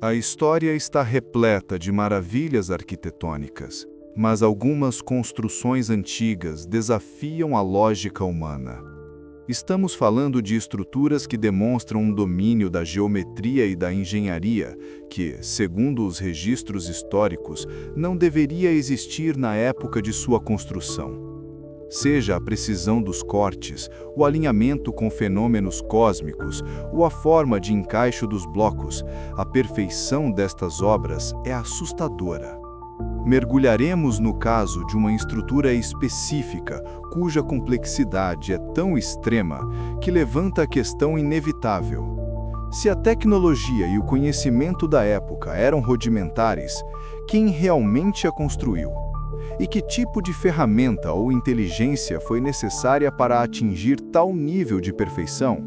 A história está repleta de maravilhas arquitetônicas, mas algumas construções antigas desafiam a lógica humana. Estamos falando de estruturas que demonstram um domínio da geometria e da engenharia que, segundo os registros históricos, não deveria existir na época de sua construção. Seja a precisão dos cortes, o alinhamento com fenômenos cósmicos ou a forma de encaixe dos blocos, a perfeição destas obras é assustadora. Mergulharemos no caso de uma estrutura específica, cuja complexidade é tão extrema que levanta a questão inevitável. Se a tecnologia e o conhecimento da época eram rudimentares, quem realmente a construiu? E que tipo de ferramenta ou inteligência foi necessária para atingir tal nível de perfeição?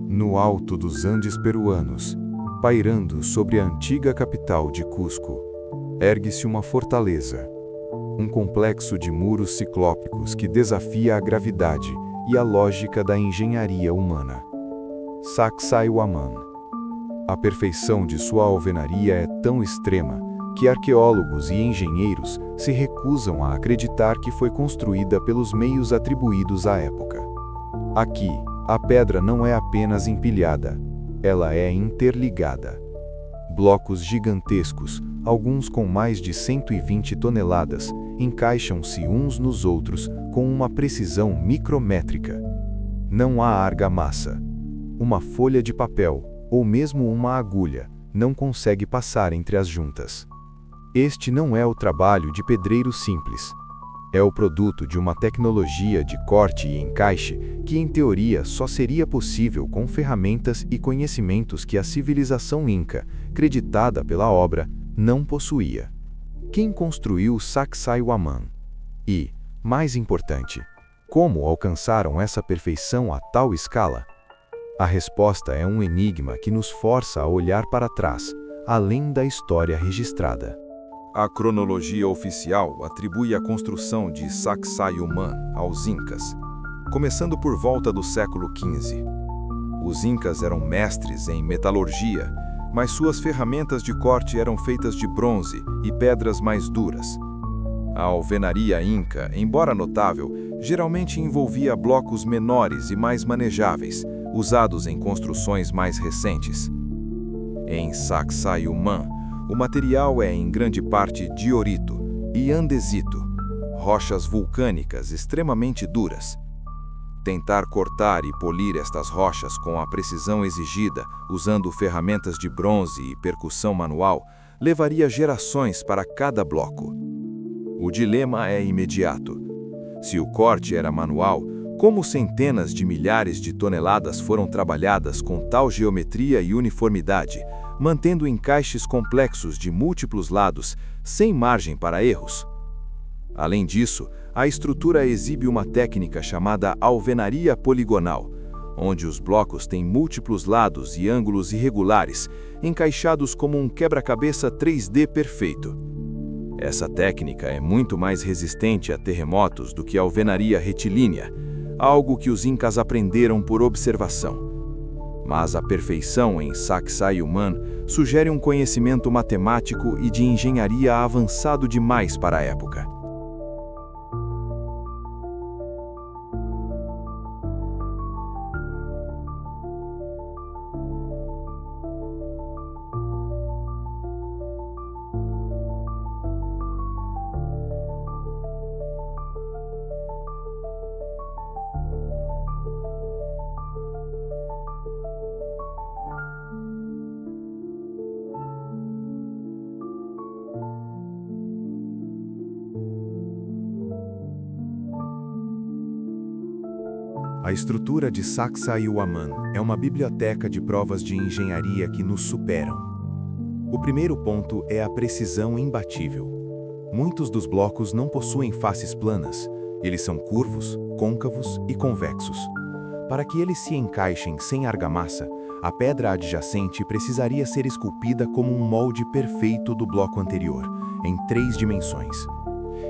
No alto dos Andes peruanos, pairando sobre a antiga capital de Cusco, ergue-se uma fortaleza, um complexo de muros ciclópicos que desafia a gravidade e a lógica da engenharia humana. Sacsayhuaman. A perfeição de sua alvenaria é tão extrema que arqueólogos e engenheiros se recusam a acreditar que foi construída pelos meios atribuídos à época. Aqui, a pedra não é apenas empilhada, ela é interligada. Blocos gigantescos, alguns com mais de 120 toneladas, encaixam-se uns nos outros com uma precisão micrométrica. Não há argamassa. Uma folha de papel, ou mesmo uma agulha, não consegue passar entre as juntas. Este não é o trabalho de pedreiro simples. É o produto de uma tecnologia de corte e encaixe que, em teoria, só seria possível com ferramentas e conhecimentos que a civilização inca, creditada pela obra, não possuía. Quem construiu Sacsayhuaman? E, mais importante, como alcançaram essa perfeição a tal escala? A resposta é um enigma que nos força a olhar para trás, além da história registrada. A cronologia oficial atribui a construção de Sacsayhuaman aos Incas, começando por volta do século XV. Os Incas eram mestres em metalurgia, mas suas ferramentas de corte eram feitas de bronze e pedras mais duras. A alvenaria inca, embora notável, geralmente envolvia blocos menores e mais manejáveis, usados em construções mais recentes. Em Sacsayhuaman, o material é em grande parte diorito e andesito, rochas vulcânicas extremamente duras. Tentar cortar e polir estas rochas com a precisão exigida, usando ferramentas de bronze e percussão manual, levaria gerações para cada bloco. O dilema é imediato. Se o corte era manual, como centenas de milhares de toneladas foram trabalhadas com tal geometria e uniformidade, mantendo encaixes complexos de múltiplos lados, sem margem para erros? Além disso, a estrutura exibe uma técnica chamada alvenaria poligonal, onde os blocos têm múltiplos lados e ângulos irregulares, encaixados como um quebra-cabeça 3D perfeito. Essa técnica é muito mais resistente a terremotos do que a alvenaria retilínea, algo que os incas aprenderam por observação. Mas a perfeição em Sacsayhuaman sugere um conhecimento matemático e de engenharia avançado demais para a época. A estrutura de Sacsayhuaman é uma biblioteca de provas de engenharia que nos superam. O primeiro ponto é a precisão imbatível. Muitos dos blocos não possuem faces planas, eles são curvos, côncavos e convexos. Para que eles se encaixem sem argamassa, a pedra adjacente precisaria ser esculpida como um molde perfeito do bloco anterior, em 3 dimensões.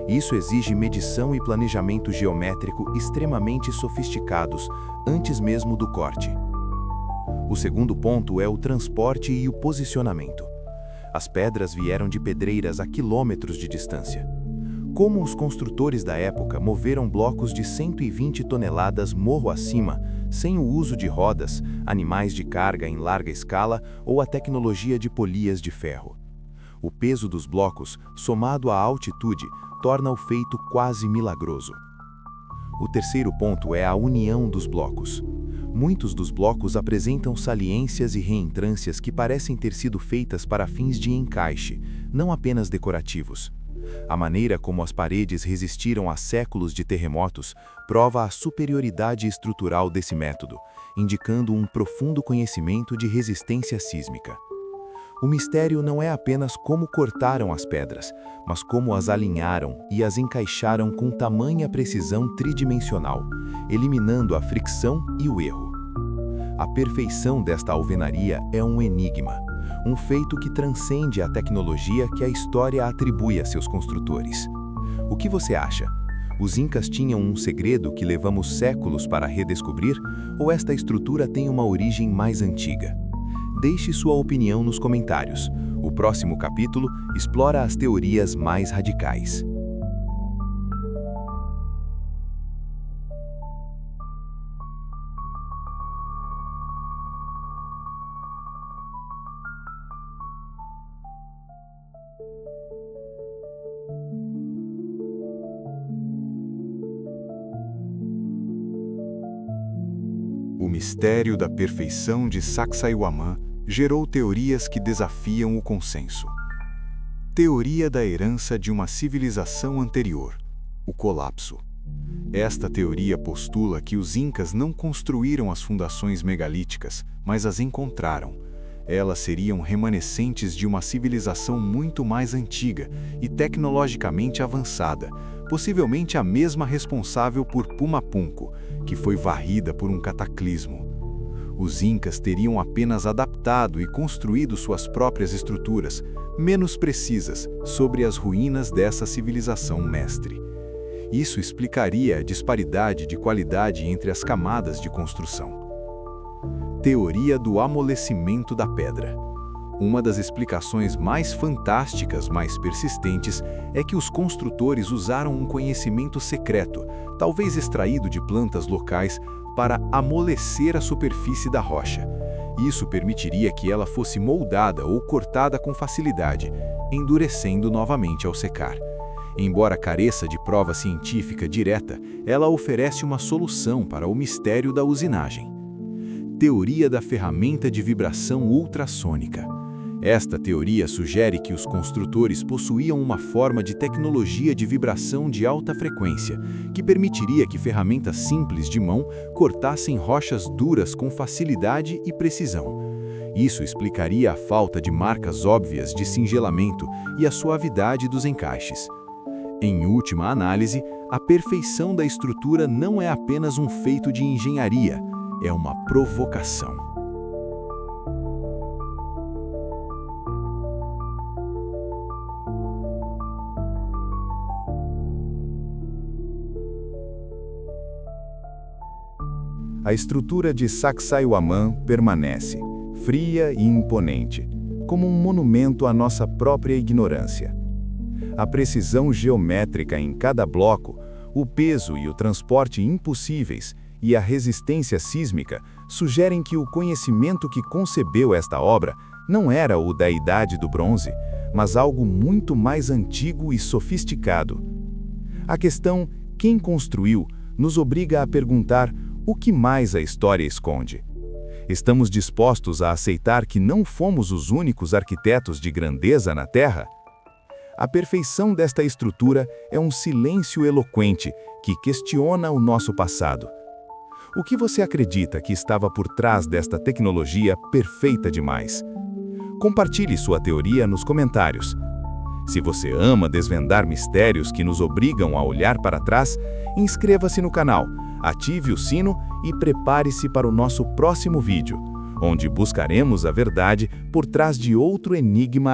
Isso exige medição e planejamento geométrico extremamente sofisticados, antes mesmo do corte. O segundo ponto é o transporte e o posicionamento. As pedras vieram de pedreiras a quilômetros de distância. Como os construtores da época moveram blocos de 120 toneladas morro acima, sem o uso de rodas, animais de carga em larga escala ou a tecnologia de polias de ferro? O peso dos blocos, somado à altitude, torna o feito quase milagroso. O terceiro ponto é a união dos blocos. Muitos dos blocos apresentam saliências e reentrâncias que parecem ter sido feitas para fins de encaixe, não apenas decorativos. A maneira como as paredes resistiram a séculos de terremotos prova a superioridade estrutural desse método, indicando um profundo conhecimento de resistência sísmica. O mistério não é apenas como cortaram as pedras, mas como as alinharam e as encaixaram com tamanha precisão tridimensional, eliminando a fricção e o erro. A perfeição desta alvenaria é um enigma, um feito que transcende a tecnologia que a história atribui a seus construtores. O que você acha? Os incas tinham um segredo que levamos séculos para redescobrir, ou esta estrutura tem uma origem mais antiga? Deixe sua opinião nos comentários. O próximo capítulo explora as teorias mais radicais. O mistério da perfeição de Sacsayhuamán gerou teorias que desafiam o consenso. Teoria da herança de uma civilização anterior, o colapso. Esta teoria postula que os incas não construíram as fundações megalíticas, mas as encontraram. Elas seriam remanescentes de uma civilização muito mais antiga e tecnologicamente avançada, possivelmente a mesma responsável por Pumapunku, que foi varrida por um cataclismo. Os incas teriam apenas adaptado e construído suas próprias estruturas, menos precisas, sobre as ruínas dessa civilização mestre. Isso explicaria a disparidade de qualidade entre as camadas de construção. Teoria do amolecimento da pedra. Uma das explicações mais fantásticas, mais persistentes, é que os construtores usaram um conhecimento secreto, talvez extraído de plantas locais, para amolecer a superfície da rocha. Isso permitiria que ela fosse moldada ou cortada com facilidade, endurecendo novamente ao secar. Embora careça de prova científica direta, ela oferece uma solução para o mistério da usinagem. Teoria da ferramenta de vibração ultrassônica. Esta teoria sugere que os construtores possuíam uma forma de tecnologia de vibração de alta frequência, que permitiria que ferramentas simples de mão cortassem rochas duras com facilidade e precisão. Isso explicaria a falta de marcas óbvias de cingelamento e a suavidade dos encaixes. Em última análise, a perfeição da estrutura não é apenas um feito de engenharia, é uma provocação. A estrutura de Sacsayhuamán permanece, fria e imponente, como um monumento à nossa própria ignorância. A precisão geométrica em cada bloco, o peso e o transporte impossíveis e a resistência sísmica sugerem que o conhecimento que concebeu esta obra não era o da Idade do Bronze, mas algo muito mais antigo e sofisticado. A questão "quem construiu?" nos obriga a perguntar o que mais a história esconde. Estamos dispostos a aceitar que não fomos os únicos arquitetos de grandeza na Terra? A perfeição desta estrutura é um silêncio eloquente que questiona o nosso passado. O que você acredita que estava por trás desta tecnologia perfeita demais? Compartilhe sua teoria nos comentários. Se você ama desvendar mistérios que nos obrigam a olhar para trás, inscreva-se no canal, ative o sino e prepare-se para o nosso próximo vídeo, onde buscaremos a verdade por trás de outro enigma